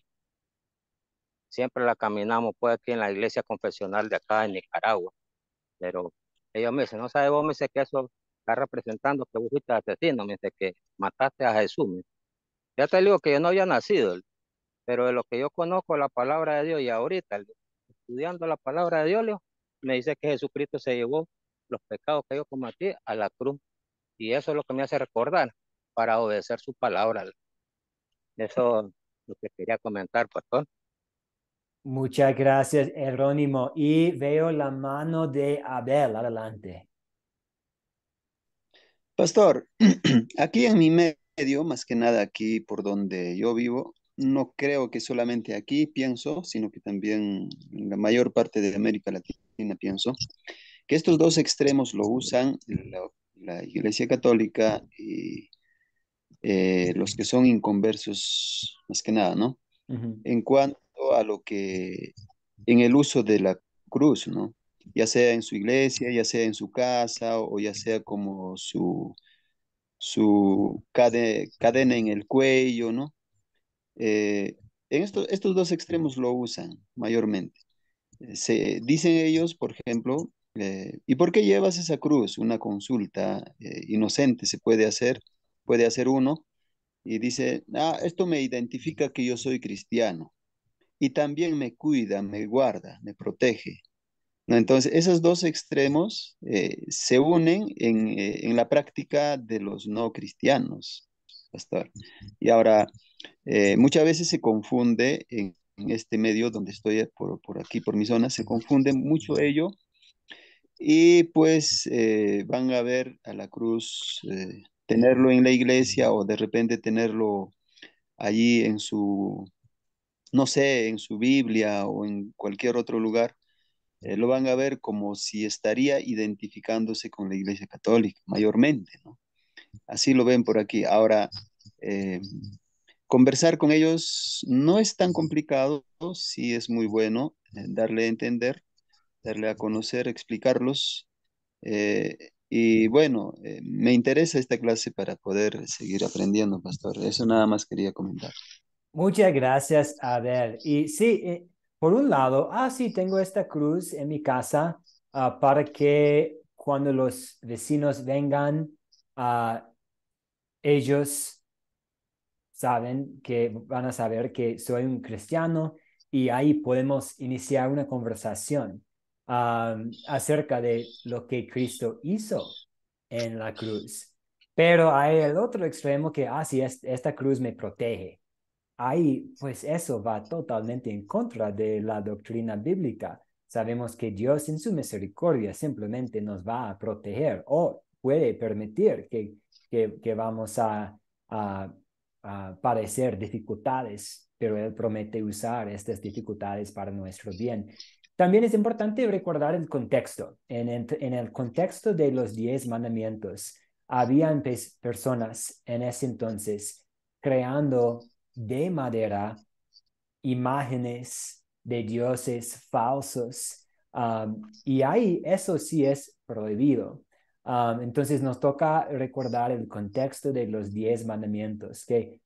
S4: siempre la caminamos pues aquí en la iglesia confesional de acá en Nicaragua, pero ellos me dicen, no sabes vos, me dice que eso está representando que vos fuiste asesino, me dice que mataste a Jesús, me dice. Ya te digo que yo no había nacido, pero de lo que yo conozco la palabra de Dios y ahorita estudiando la palabra de Dios, Leo, me dice que Jesucristo se llevó los pecados que yo cometí a la cruz y eso es lo que me hace recordar para obedecer su palabra. Eso es lo que quería comentar, pastor.
S1: Muchas gracias, Jerónimo. Y veo la mano de Abel. Adelante.
S3: Pastor, aquí en mi medio, más que nada aquí por donde yo vivo, no creo que solamente aquí pienso, sino que también en la mayor parte de América Latina pienso, que estos dos extremos lo usan la Iglesia Católica y los que son inconversos, más que nada, ¿no?
S1: Ujú.
S3: En cuanto a lo que, en el uso de la cruz, ¿no? Ya sea en su iglesia, ya sea en su casa o ya sea como su cadena en el cuello, ¿no? En estos dos extremos lo usan mayormente. Dicen ellos, por ejemplo, ¿y por qué llevas esa cruz? Una consulta inocente se puede hacer uno, y dice, esto me identifica que yo soy cristiano y también me cuida, me guarda, me protege. ¿No? Entonces, esos dos extremos se unen en la práctica de los no cristianos, pastor. Y ahora, muchas veces se confunde en este medio donde estoy por aquí, por mi zona, se confunde mucho ello y pues van a ver a la cruz, tenerlo en la iglesia o de repente tenerlo allí en su, no sé, en su Biblia o en cualquier otro lugar, lo van a ver como si estaría identificándose con la Iglesia Católica, mayormente, ¿no? Así lo ven por aquí. Ahora, eh, conversar con ellos no es tan complicado, sí es muy bueno darle a entender, darle a conocer, explicarlos. Y bueno, me interesa esta clase para poder seguir aprendiendo, pastor. Eso nada más quería comentar.
S1: Muchas gracias, Abel. Y sí, por un lado, sí, tengo esta cruz en mi casa para que cuando los vecinos vengan, ellos saben que van a saber que soy un cristiano y ahí podemos iniciar una conversación acerca de lo que Cristo hizo en la cruz. Pero hay el otro extremo que, sí, esta cruz me protege. Ahí, pues eso va totalmente en contra de la doctrina bíblica. Sabemos que Dios en su misericordia simplemente nos va a proteger o puede permitir que vamos a, a padecer dificultades, pero Él promete usar estas dificultades para nuestro bien. También es importante recordar el contexto. En el contexto de los 10 mandamientos, habían personas en ese entonces creando de madera imágenes de dioses falsos. Y ahí eso sí es prohibido. Entonces nos toca recordar el contexto de los 10 mandamientos, que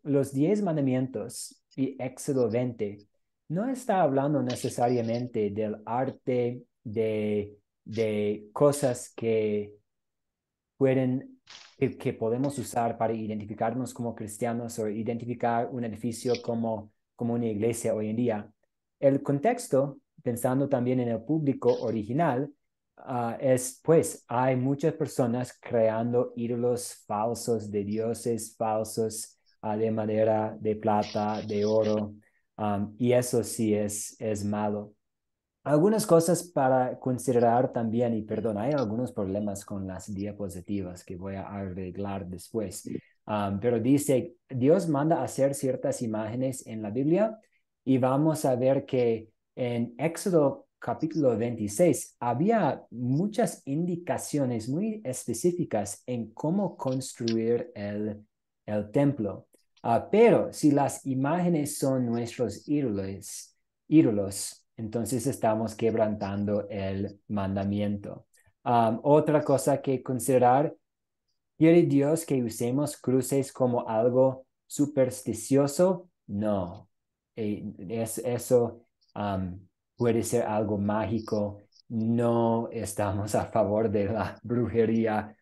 S1: los 10 mandamientos y Éxodo 20 no está hablando necesariamente del arte de cosas que podemos usar para identificarnos como cristianos o identificar un edificio como una iglesia hoy en día. El contexto, pensando también en el público original, es pues hay muchas personas creando ídolos falsos de dioses falsos de madera, de plata, de oro, y eso sí es malo. Algunas cosas para considerar también, y perdón, hay algunos problemas con las diapositivas que voy a arreglar después. Pero dice, Dios manda hacer ciertas imágenes en la Biblia y vamos a ver que en Éxodo capítulo 26 había muchas indicaciones muy específicas en cómo construir el templo. Pero si las imágenes son nuestros ídolos, entonces estamos quebrantando el mandamiento. Otra cosa que considerar, ¿quiere Dios que usemos cruces como algo supersticioso? No. Eso puede ser algo mágico. No estamos a favor de la brujería.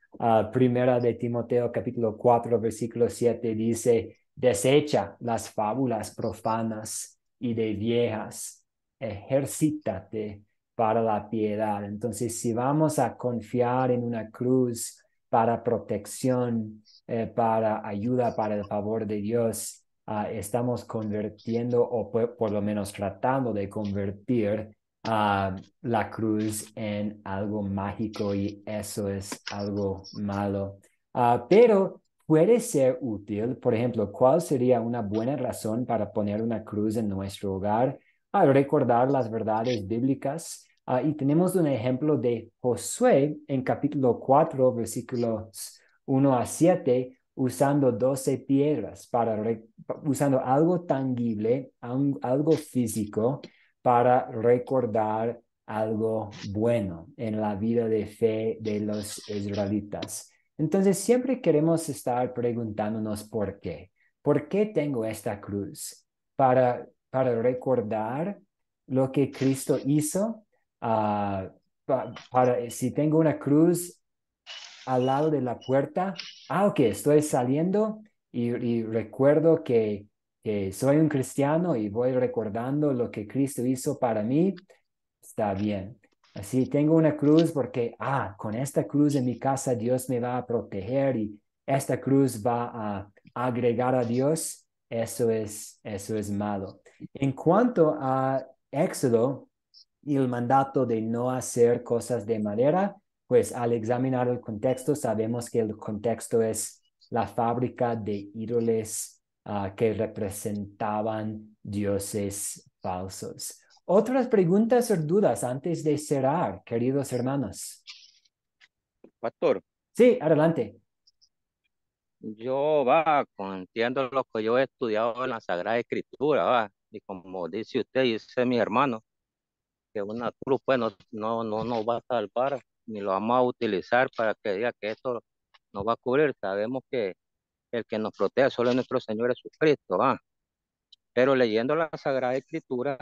S1: Primera de Timoteo capítulo 4 versículo 7 dice, desecha las fábulas profanas y de viejas, ejercítate para la piedad. Entonces, si vamos a confiar en una cruz para protección, para ayuda, para el favor de Dios, estamos convirtiendo o por lo menos tratando de convertir la cruz en algo mágico y eso es algo malo. Pero puede ser útil, por ejemplo, ¿cuál sería una buena razón para poner una cruz en nuestro hogar? Recordar las verdades bíblicas. Y tenemos un ejemplo de Josué en capítulo 4, versículos 1 a 7, usando 12 piedras, usando algo tangible, algo físico, para recordar algo bueno en la vida de fe de los israelitas. Entonces, siempre queremos estar preguntándonos por qué. ¿Por qué tengo esta cruz? Para recordar lo que Cristo hizo. Si tengo una cruz al lado de la puerta, ok, estoy saliendo y recuerdo que soy un cristiano y voy recordando lo que Cristo hizo para mí, está bien. Así tengo una cruz porque, con esta cruz en mi casa Dios me va a proteger y esta cruz va a agregar a Dios. Eso es malo. En cuanto a Éxodo y el mandato de no hacer cosas de madera, pues al examinar el contexto sabemos que el contexto es la fábrica de ídolos que representaban dioses falsos. Otras preguntas o dudas antes de cerrar, queridos hermanos.
S4: Pastor,
S1: Sí, adelante.
S4: entiendo lo que yo he estudiado en la Sagrada Escritura, va, y como dice usted y dice mi hermano, que una cruz pues no nos va a salvar, ni lo vamos a utilizar para que diga que esto nos va a cubrir. Sabemos que el que nos protege solo es nuestro Señor Jesucristo, va. Pero leyendo la Sagrada Escritura,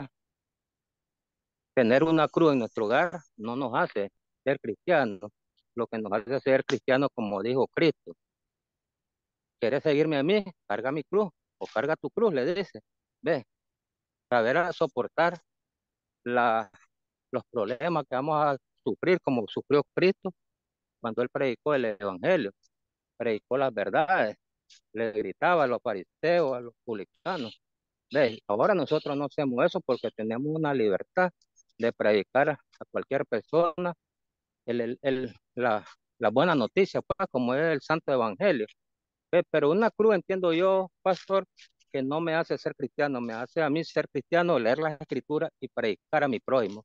S4: tener una cruz en nuestro hogar no nos hace ser cristianos. Lo que nos hace ser cristianos, como dijo Cristo, ¿quieres seguirme a mí? Carga mi cruz o carga tu cruz, le dice. Ve, saber a soportar la, los problemas que vamos a sufrir como sufrió Cristo cuando él predicó el evangelio, predicó las verdades, le gritaba a los fariseos, a los publicanos. Ve, ahora nosotros no hacemos eso porque tenemos una libertad de predicar a cualquier persona el, el, el- la, la buena noticia, pues, como es el santo evangelio. Ve, pero una cruz, entiendo yo, pastor, que no me hace ser cristiano, me hace a mí ser cristiano, leer las escrituras y predicar a mi prójimo,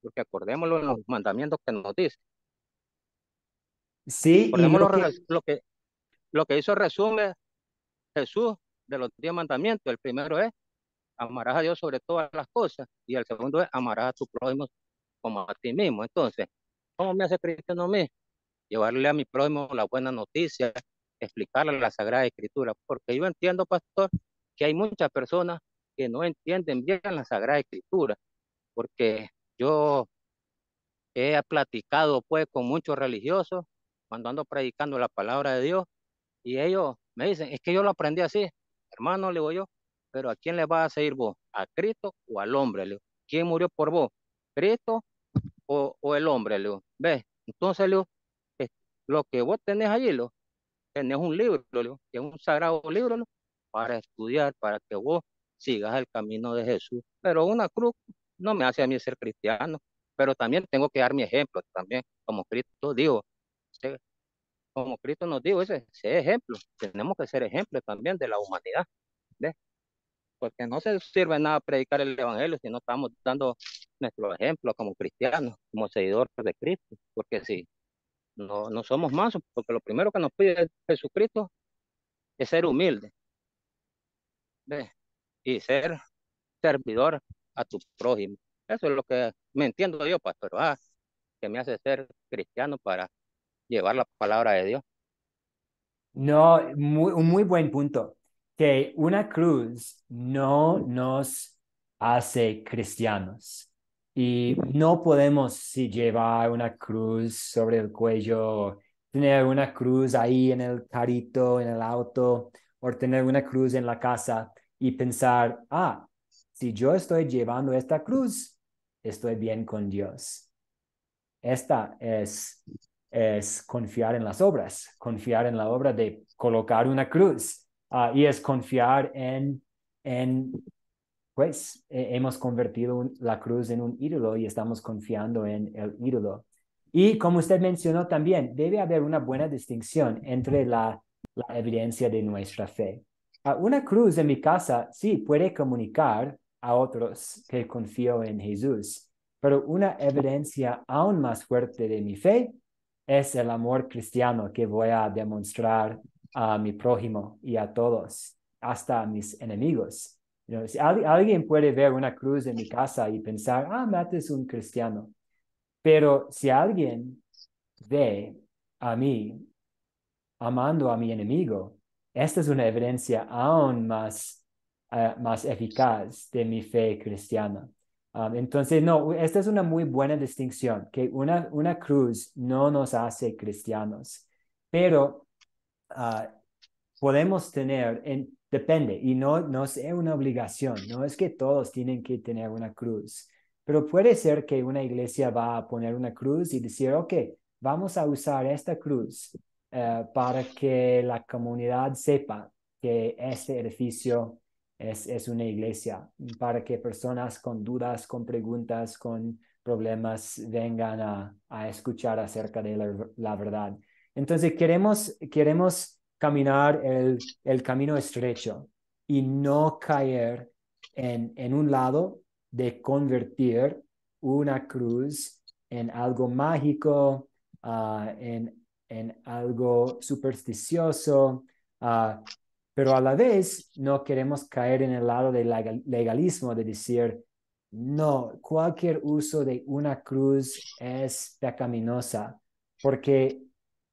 S4: porque acordémoslo en los mandamientos que nos dice.
S1: Sí, y
S4: Acordémoslo lo que hizo resumen Jesús de los 10 mandamientos. El primero es amarás a Dios sobre todas las cosas y el segundo es amarás a tu prójimo como a ti mismo. Entonces, ¿cómo me hace cristiano a mí? Llevarle a mi prójimo la buena noticia, explicarle la Sagrada Escritura, porque yo entiendo, pastor, que hay muchas personas que no entienden bien la Sagrada Escritura, porque yo he platicado pues con muchos religiosos cuando ando predicando la palabra de Dios y ellos me dicen, es que yo lo aprendí así, hermano, le digo yo, pero ¿a quién le vas a seguir vos? ¿A Cristo o al hombre? Le digo, ¿quién murió por vos? ¿Cristo o el hombre? Le digo, ¿ves? Entonces le digo, eh, lo que vos tenés allí, le digo, tenés un libro, le digo, que es un sagrado libro, ¿no? Para estudiar, para que vos sigas el camino de Jesús. Pero una cruz no me hace a mí ser cristiano, pero también tengo que dar mi ejemplo, también, como Cristo dijo, ¿sí? Como Cristo nos dijo, ese ejemplo, tenemos que ser ejemplo también de la humanidad, ¿ves? Porque no se sirve de nada predicar el evangelio si no estamos dando nuestro ejemplo como cristianos, como seguidores de Cristo, porque si no somos mansos, porque lo primero que nos pide Jesucristo es ser humilde, ¿ves? Y ser servidor a tu prójimo. Eso es lo que me entiendo yo, pastor, que me hace ser cristiano para llevar la palabra de Dios.
S1: No, un muy buen punto, que una cruz no nos hace cristianos y no podemos si llevar una cruz sobre el cuello, tener una cruz ahí en el carrito, en el auto, o tener una cruz en la casa y pensar, si yo estoy llevando esta cruz, estoy bien con Dios. Esta es confiar en las obras, confiar en la obra de colocar una cruz y es confiar pues hemos convertido la cruz en un ídolo y estamos confiando en el ídolo. Y como usted mencionó también, debe haber una buena distinción entre la evidencia de nuestra fe. Una cruz en mi casa sí puede comunicar a otros que confío en Jesús, pero una evidencia aún más fuerte de mi fe es el amor cristiano que voy a demostrar a mi prójimo y a todos, hasta a mis enemigos. Si alguien puede ver una cruz en mi casa y pensar, Matt es un cristiano, pero si alguien ve a mí amando a mi enemigo, esta es una evidencia aún más eficaz de mi fe cristiana. Entonces, no, esta es una muy buena distinción, que una cruz no nos hace cristianos, pero podemos tener, depende, y no es una obligación, no es que todos tienen que tener una cruz, pero puede ser que una iglesia va a poner una cruz y decir, ok, vamos a usar esta cruz para que la comunidad sepa que este edificio es una iglesia, para que personas con dudas, con preguntas, con problemas vengan a escuchar acerca de la verdad. Entonces queremos caminar el camino estrecho y no caer en un lado de convertir una cruz en algo mágico, en algo supersticioso, pero a la vez no queremos caer en el lado del legalismo de decir, no, cualquier uso de una cruz es pecaminosa, porque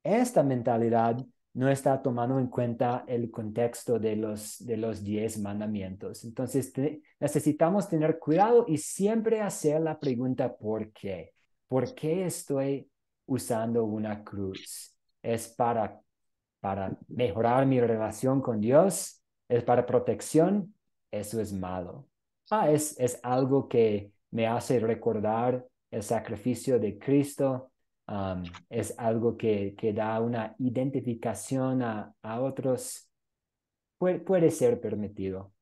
S1: esta mentalidad no está tomando en cuenta el contexto de los 10 mandamientos. Entonces, necesitamos tener cuidado y siempre hacer la pregunta ¿por qué? ¿Por qué estoy usando una cruz? ¿Es para mejorar mi relación con Dios? ¿Es para protección? Eso es malo. Es algo que me hace recordar el sacrificio de Cristo. Es algo que da una identificación a otros. Puede ser permitido.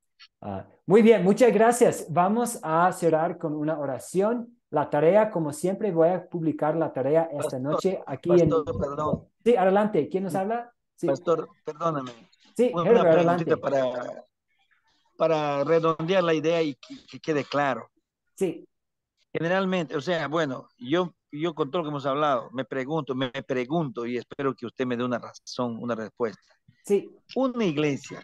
S1: Muy bien, muchas gracias. Vamos a cerrar con una oración. La tarea, como siempre, voy a publicar la tarea esta
S2: Pastor,
S1: noche aquí
S2: pastor,
S1: en...
S2: perdón,
S1: Sí, adelante. ¿Quién nos habla? Sí,
S2: pastor, perdóname.
S1: sí,
S2: Una
S1: Herbert,
S2: preguntita
S1: adelante.
S2: para redondear la idea y que quede claro.
S1: Sí,
S2: Generalmente, o sea, bueno, yo con todo lo que hemos hablado, me pregunto y espero que usted me dé una razón, una respuesta.
S1: sí.
S2: Una iglesia,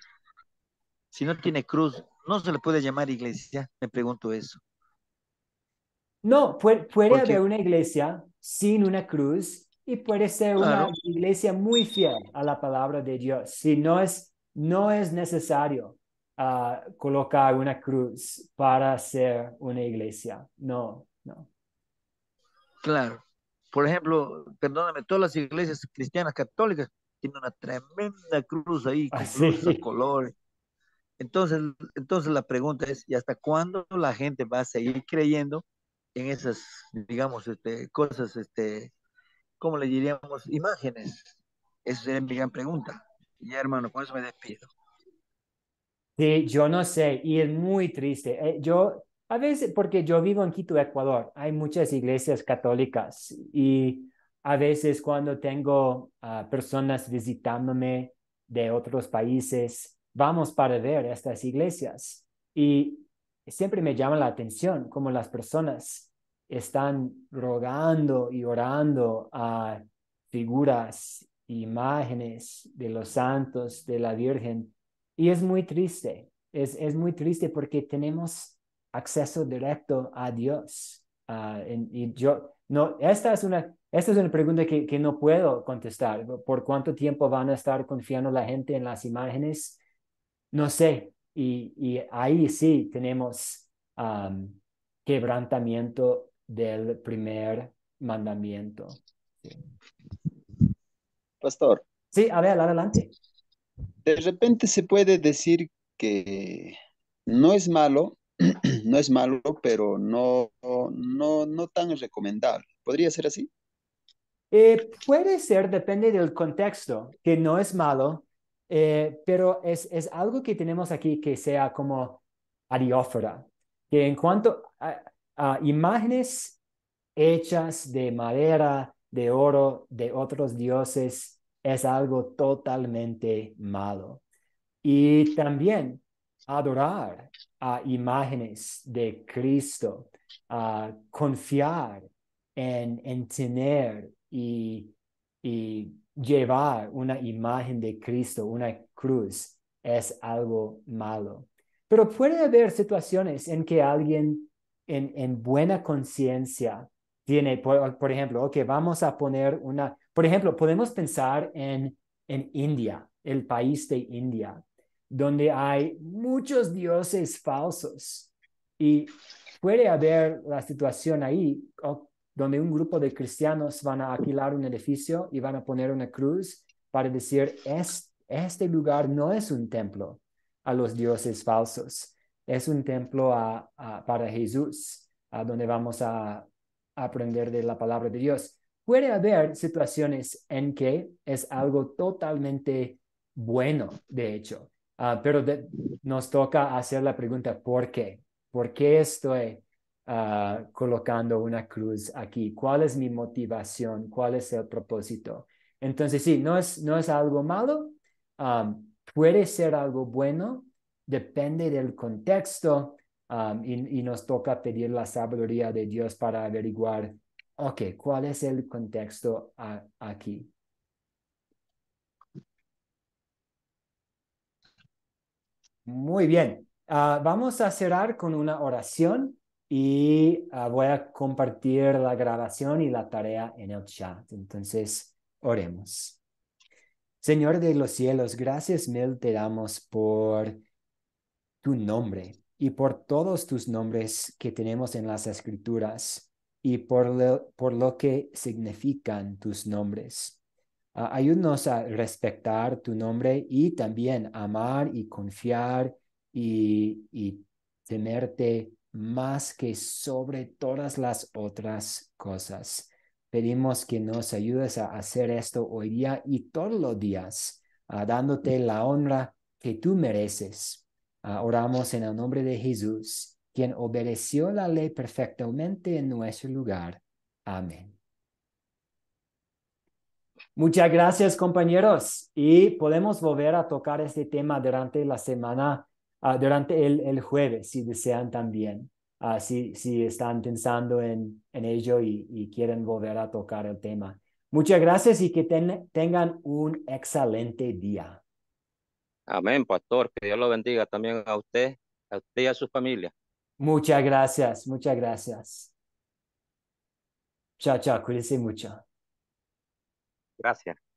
S2: si no tiene cruz, no se le puede llamar iglesia, me pregunto eso.
S1: No, puede
S2: Porque,
S1: haber una iglesia sin una cruz y puede ser una
S2: claro,
S1: iglesia muy fiel a la palabra de Dios. Si no es necesario colocar una cruz para ser una iglesia. No, no.
S2: claro. Por ejemplo, perdóname, todas las iglesias cristianas católicas tienen una tremenda cruz ahí, con luces a
S1: Así.
S2: colores. Entonces la pregunta es, ¿y hasta cuándo la gente va a seguir creyendo en esas, digamos, cosas, ¿cómo le diríamos? Imágenes. Esa sería mi gran pregunta. Y ya, hermano, con eso me despido.
S1: Sí, yo no sé, y es muy triste. A veces, porque yo vivo en Quito, Ecuador, hay muchas iglesias católicas y a veces cuando tengo personas visitándome de otros países, vamos para ver estas iglesias y siempre me llama la atención cómo las personas están rogando y orando a figuras, imágenes de los santos, de la Virgen y es muy triste, es muy triste porque tenemos acceso directo a Dios. Y yo, no, esta es una pregunta que no puedo contestar. ¿Por cuánto tiempo van a estar confiando la gente en las imágenes? No sé. Y ahí sí tenemos quebrantamiento del primer mandamiento. Sí,
S3: Pastor,
S1: sí, a ver, adelante.
S3: de repente se puede decir que no es malo, no es malo, pero no tan recomendable. ¿Podría ser así?
S1: Puede ser, depende del contexto, que no es malo, pero es algo que tenemos aquí que sea como adiófora, que en cuanto a imágenes hechas de madera, de oro, de otros dioses, es algo totalmente malo. Y también adorar a imágenes de Cristo, a confiar en tener y llevar una imagen de Cristo, una cruz, es algo malo. Pero puede haber situaciones en que alguien en buena conciencia tiene, por ejemplo, ok, vamos a poner por ejemplo, podemos pensar en India, el país de India donde hay muchos dioses falsos y puede haber la situación ahí donde un grupo de cristianos van a alquilar un edificio y van a poner una cruz para decir, este lugar no es un templo a los dioses falsos, es un templo para Jesús, a donde vamos a aprender de la palabra de Dios. Puede haber situaciones en que es algo totalmente bueno, de hecho, pero nos toca hacer la pregunta, ¿por qué? ¿Por qué estoy colocando una cruz aquí? ¿Cuál es mi motivación? ¿Cuál es el propósito? Entonces, sí, no es algo malo, puede ser algo bueno, depende del contexto, y nos toca pedir la sabiduría de Dios para averiguar, ok, ¿cuál es el contexto aquí? Muy bien. Vamos a cerrar con una oración y voy a compartir la grabación y la tarea en el chat. Entonces, oremos. Señor de los cielos, gracias mil te damos por tu nombre y por todos tus nombres que tenemos en las escrituras y por lo que significan tus nombres. Ayúdanos a respetar tu nombre y también amar y confiar y temerte más que sobre todas las otras cosas. Pedimos que nos ayudes a hacer esto hoy día y todos los días, dándote la honra que tú mereces. Oramos en el nombre de Jesús, quien obedeció la ley perfectamente en nuestro lugar. Amén. Muchas gracias, compañeros. Y podemos volver a tocar este tema durante la semana, durante el jueves, si desean también. Si están pensando en ello y quieren volver a tocar el tema. Muchas gracias y que tengan un excelente día.
S4: Amén, pastor. Que Dios lo bendiga también a usted y a su familia.
S1: Muchas gracias, muchas gracias. Chao, chao, cuídense mucho.
S4: Gracias.